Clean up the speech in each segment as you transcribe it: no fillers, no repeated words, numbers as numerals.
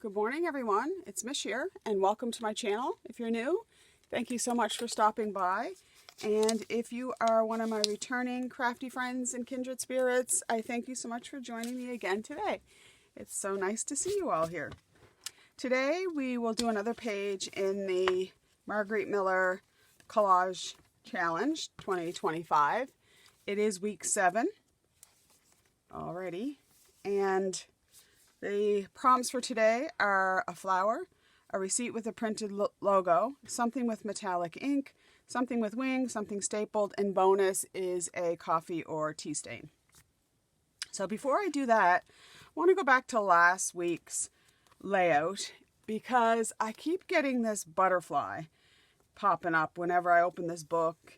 Good morning, everyone. It's Mish here, and welcome to my channel. If you're new, thank you so much for stopping by. And if you are one of my returning crafty friends and kindred spirits, I thank you so much for joining me again today. It's so nice to see you all here. Today, we will do another page in the Margarete Miller Collage Challenge 2025. It is week 7 already, and the prompts for today are a flower, a receipt with a printed logo, something with metallic ink, something with wings, something stapled, and bonus is a coffee or tea stain. So before I do that, I want to go back to last week's layout because I keep getting this butterfly popping up whenever I open this book.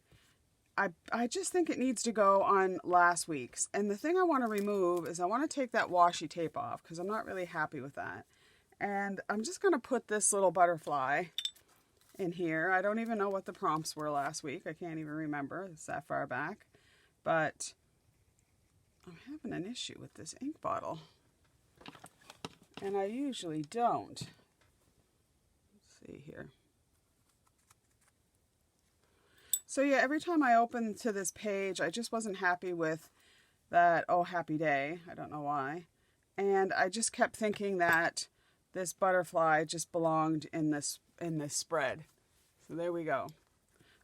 I just think it needs to go on last week's. And the thing I want to remove is I want to take that washi tape off because I'm not really happy with that. And I'm just going to put this little butterfly in here. I don't even know what the prompts were last week. I can't even remember. It's that far back. But I'm having an issue with this ink bottle. And I usually don't. Let's see here. So yeah, every time I open to this page, I just wasn't happy with that, oh, happy day. I don't know why. And I just kept thinking that this butterfly just belonged in this spread. So there we go.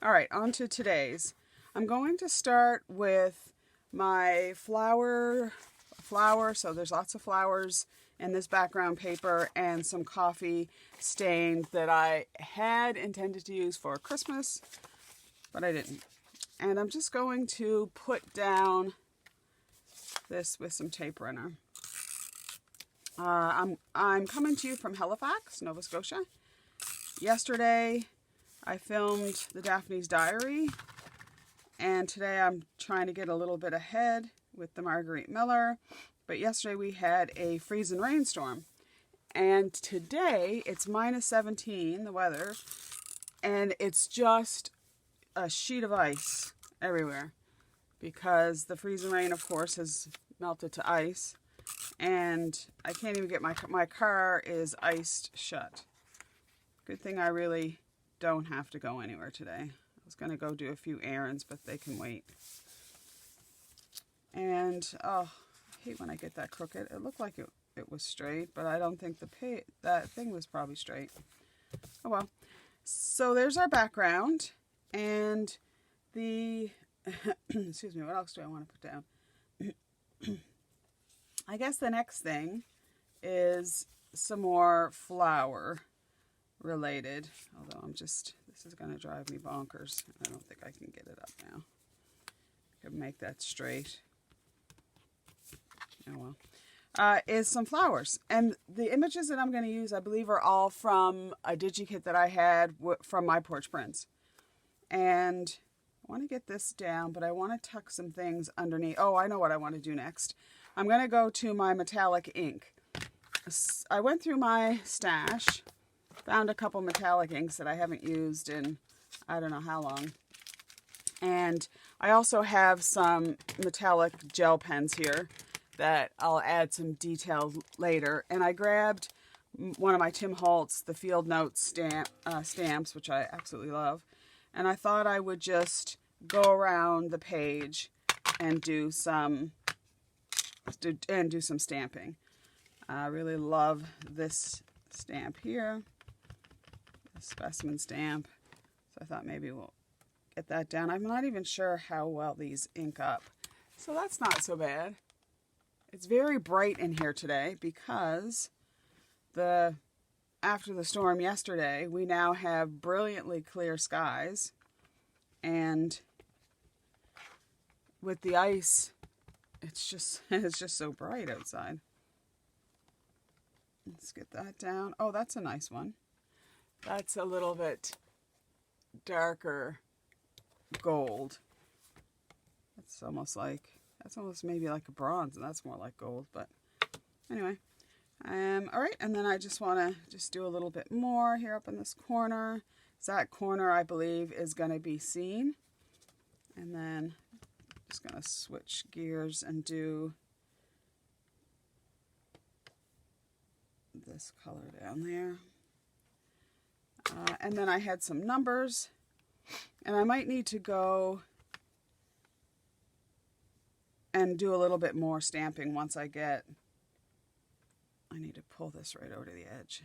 All right, on to today's. I'm going to start with my flower. So there's lots of flowers in this background paper and some coffee stained that I had intended to use for Christmas, but I didn't. And I'm just going to put down this with some tape runner. I'm coming to you from Halifax, Nova Scotia. Yesterday, I filmed the Daphne's Diary, and today I'm trying to get a little bit ahead with the Margarete Miller. But yesterday we had a freezing rainstorm, and today it's -17, the weather, and it's just a sheet of ice everywhere because the freezing rain, of course, has melted to ice, and I can't even get my car is iced shut. Good thing I really don't have to go anywhere today. I was going to go do a few errands, but they can wait. And oh, I hate when I get that crooked. It looked like it was straight, but I don't think that thing was probably straight. Oh well. So there's our background. And the, excuse me, what else do I want to put down? I guess the next thing is some more flower related. Although this is going to drive me bonkers. I don't think I can get it up now. I could make that straight. Oh well. Is some flowers. And the images that I'm going to use, I believe, are all from a DigiKit that I had from My Porch Prints. And I want to get this down, but I want to tuck some things underneath. Oh, I know what I want to do next. I'm going to go to my metallic ink. I went through my stash, found a couple metallic inks that I haven't used in I don't know how long. And I also have some metallic gel pens here that I'll add some detail later. And I grabbed one of my Tim Holtz, the Field Notes stamps, which I absolutely love. And I thought I would just go around the page and do some stamping. I really love this stamp here, the specimen stamp. So I thought maybe we'll get that down. I'm not even sure how well these ink up. So that's not so bad. It's very bright in here today because after the storm yesterday, we now have brilliantly clear skies, and with the ice, it's just so bright outside. Let's get that down. Oh, that's a nice one. That's a little bit darker gold. That's almost maybe like a bronze, and that's more like gold, but anyway. All right, and then I just want to do a little bit more here up in this corner. So that corner, I believe, is going to be seen. And then I'm just going to switch gears and do this color down there. And then I had some numbers, and I might need to go and do a little bit more stamping once I need to pull this right over to the edge.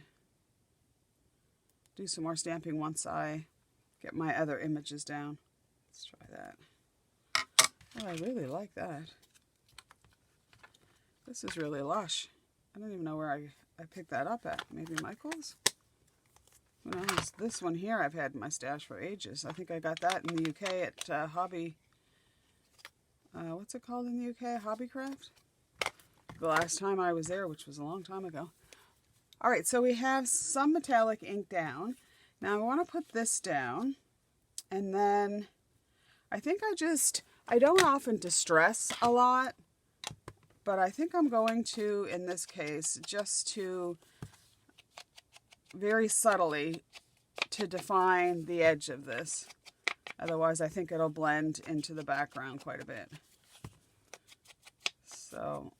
Do some more stamping once I get my other images down. Let's try that. Oh, I really like that. This is really lush. I don't even know where I picked that up at. Maybe Michael's? Who knows? This one here I've had in my stash for ages. I think I got that in the UK at Hobby... what's it called in the UK? Hobbycraft? The last time I was there, which was a long time ago. Alright, so we have some metallic ink down. Now I want to put this down. And then I think I don't often distress a lot. But I think I'm going to, in this case, just to very subtly to define the edge of this. Otherwise, I think it'll blend into the background quite a bit. So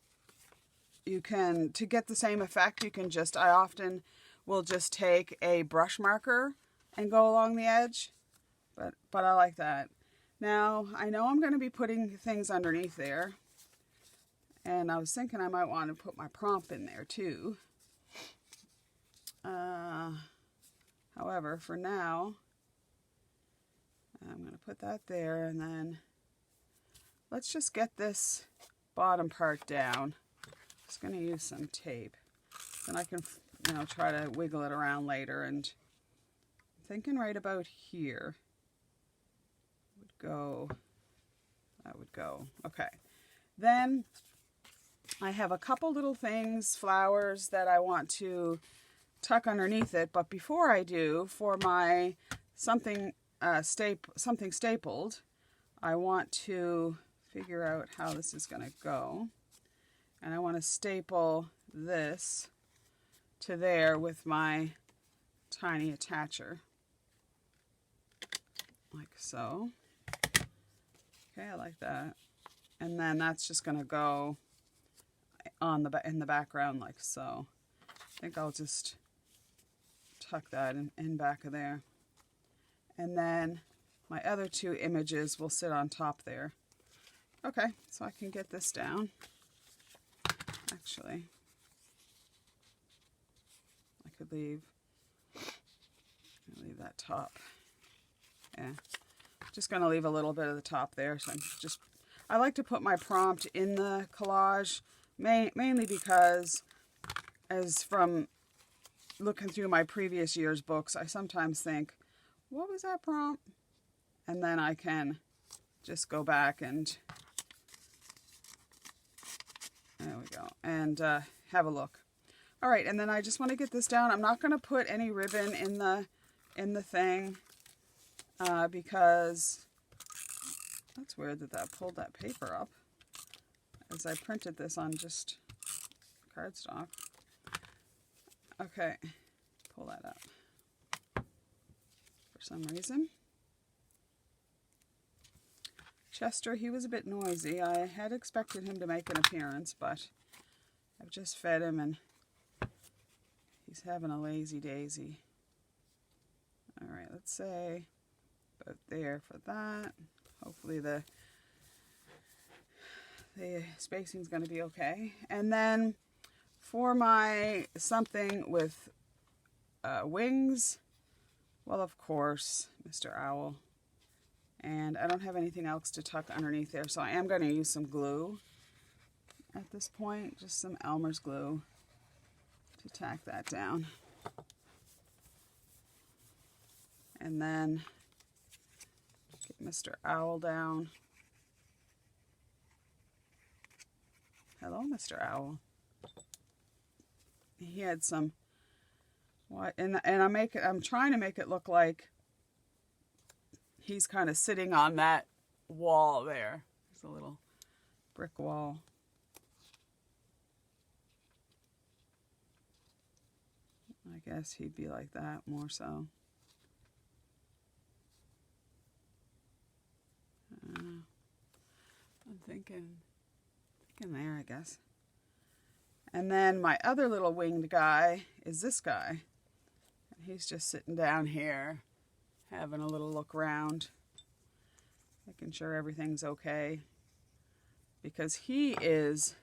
you can, to get the same effect, you can just, I often will just take a brush marker and go along the edge. But I like that. Now, I know I'm going to be putting things underneath there. And I was thinking I might want to put my prompt in there too. However, for now, I'm going to put that there, and then let's just get this bottom part down. Just going to use some tape. Then I can, try to wiggle it around later. And I'm thinking right about here that would go. Okay. Then I have a couple little things, flowers, that I want to tuck underneath it. But before I do, for my something stapled, I want to figure out how this is going to go. And I want to staple this to there with my tiny attacher. Like so. Okay, I like that. And then that's just going to go in the background like so. I think I'll just tuck that in back of there. And then my other two images will sit on top there. Okay, so I can get this down. Actually, I could leave that top. Yeah, just going to leave a little bit of the top there. So I like to put my prompt in the collage, mainly because, as from looking through my previous year's books, I sometimes think, what was that prompt? And then I can just go back and, there we go, and have a look. All right, and then I just want to get this down. I'm not going to put any ribbon in the thing because that's weird that pulled that paper up as I printed this on just cardstock. Okay, pull that up for some reason. Chester, he was a bit noisy. I had expected him to make an appearance, but I've just fed him and he's having a lazy daisy. All right, let's say about there for that. Hopefully the spacing's going to be okay. And then for my something with wings, well, of course, Mr. Owl. And I don't have anything else to tuck underneath there, so I am going to use some glue at this point, just some Elmer's glue to tack that down. And then get Mr. Owl down. Hello, Mr. Owl. He had some, and I'm trying to make it look like he's kind of sitting on that wall there. It's a little brick wall. I guess he'd be like that more so. I'm thinking there, I guess. And then my other little winged guy is this guy. He's just sitting down here, having a little look around, making sure everything's okay. Because he is,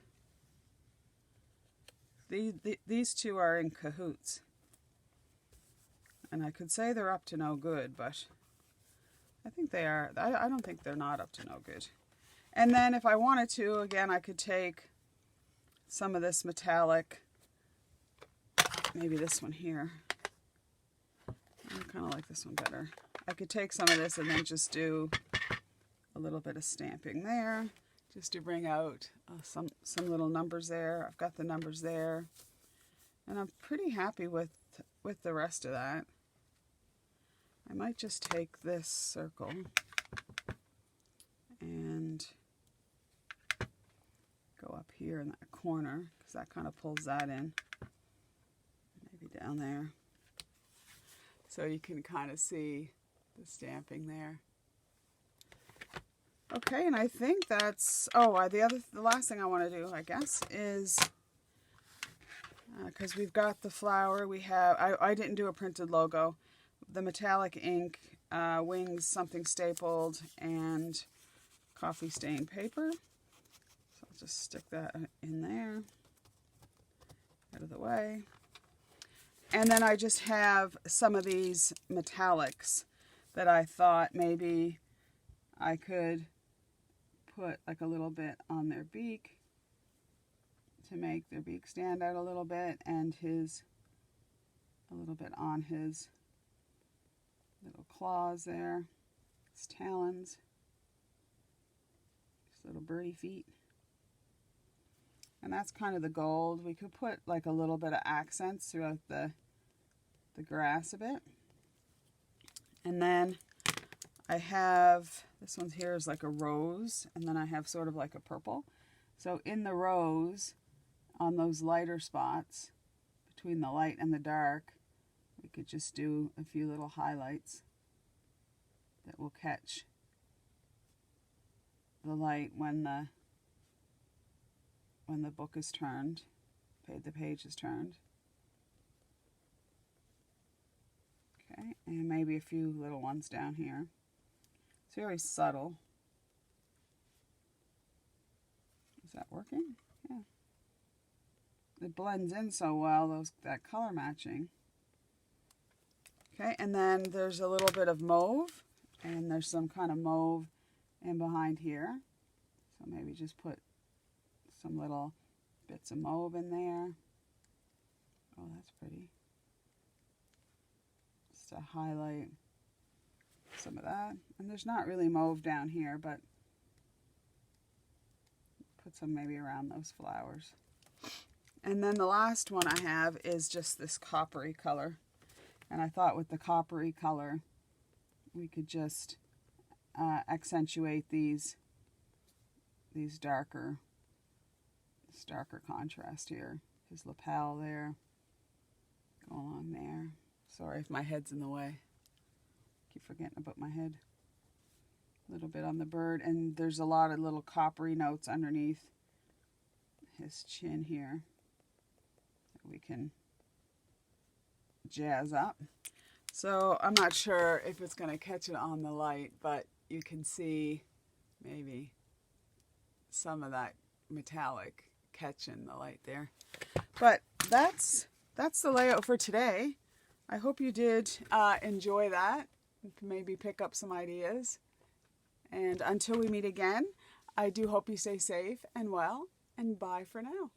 these two are in cahoots. And I could say they're up to no good, but I think they are. I don't think they're not up to no good. And then if I wanted to, again, I could take some of this metallic, maybe this one here. I kind of like this one better. I could take some of this and then just do a little bit of stamping there, just to bring out some little numbers there. I've got the numbers there, and I'm pretty happy with the rest of that. I might just take this circle and go up here in that corner, because that kind of pulls that in. Maybe down there. So you can kind of see the stamping there. Okay, and I think that's, the last thing I want to do, I guess, is, because we've got the flower, we have, I didn't do a printed logo, the metallic ink, wings, something stapled, and coffee stained paper. So I'll just stick that in there, out of the way. And then I just have some of these metallics that I thought maybe I could put like a little bit on their beak to make their beak stand out a little bit, and a little bit on his little claws there, his talons, his little birdie feet. And that's kind of the gold. We could put like a little bit of accents throughout the grass a bit. And then I have, this one here is like a rose, and then I have sort of like a purple. So in the rose, on those lighter spots, between the light and the dark, we could just do a few little highlights that will catch the light when the book is turned, the page is turned. Okay, and maybe a few little ones down here. It's very subtle. Is that working? Yeah. It blends in so well, that color matching. Okay, and then there's a little bit of mauve, and there's some kind of mauve in behind here. So maybe just put some little bits of mauve in there. Oh, that's pretty. Just to highlight some of that. And there's not really mauve down here, but put some maybe around those flowers. And then the last one I have is just this coppery color. And I thought with the coppery color, we could just accentuate these darker contrast here. His lapel there, go along there. Sorry if my head's in the way. Keep forgetting about my head. A little bit on the bird, and there's a lot of little coppery notes underneath his chin here that we can jazz up. So I'm not sure if it's going to catch it on the light, but you can see maybe some of that metallic catching the light there. But that's the layout for today. I hope you did enjoy that. Maybe pick up some ideas. And until we meet again, I do hope you stay safe and well, and bye for now.